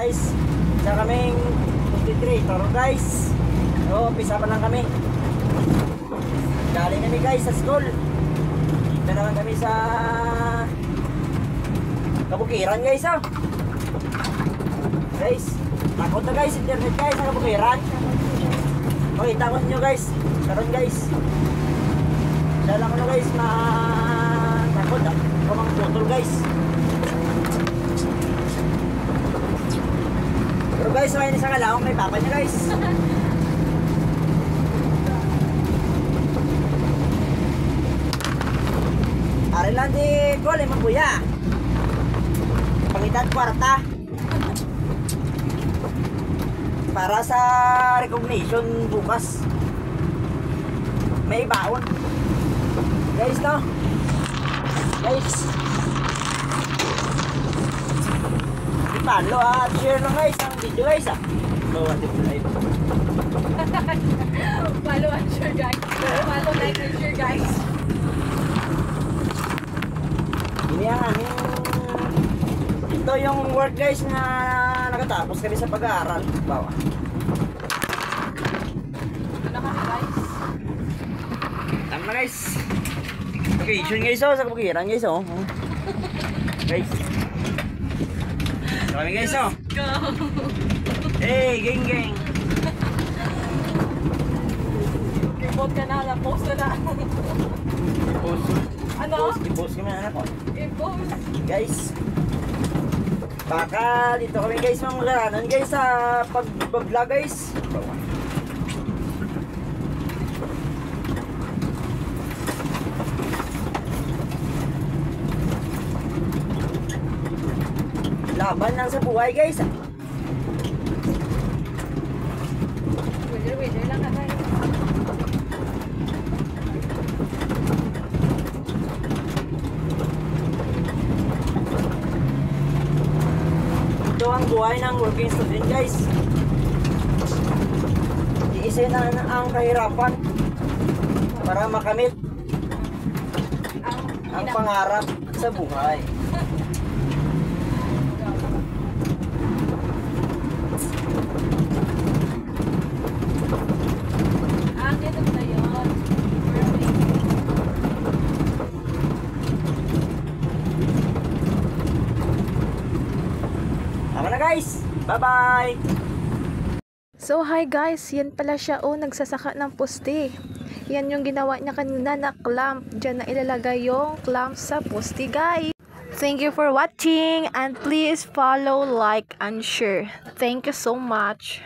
guys. Isa kaming 53 toro guys. So umpisa pa lang kami. Galing kami guys sa school. Dito naman kami sa Kabukiran guys ah. Guys, takot na guys internet guys sa Kabukiran. Okay, takot nyo guys. Karon guys. Dala ko na guys takot ah. Kumang putol guys. Pero guys, may isang kalaong kay papa niya guys. Ari lang di gol ay magbuya. Pangitan kwarta. Para sa recognition bukas. May baon. Guys no. Guys. Follow at share lang guys ang video guys ah. Follow at live. Follow and share guys. Follow, like, and share guys. Ini ang aming ito yung work guys na nakatapos kami sa pag-aaral. Bawa. Ito na kami guys. Tama na guys. Vacation guys oh, sa Kabukiran guys oh. Guys. Kami guys oh. Go. Hey, gang gang. I-post ka na, post ka na. Post. Ano? I-post kami na ako. I-post. Guys. Baka dito kami guys mamagaranan guys sa pag-vlog guys. Laban lang sa buhay guys. Wait lang ka guys. Ito ang buhay ng working student guys. Iisa na ang kahirapan para makamit ang pangarap sa buhay. Tama na guys. Bye-bye. So hi guys, yan pala siya nagsasaka ng poste. Yan yung ginawa niya kanina na clamp. Diyan na ilalagay yung clamp sa poste guys. Thank you for watching and please follow, like, and share. Thank you so much.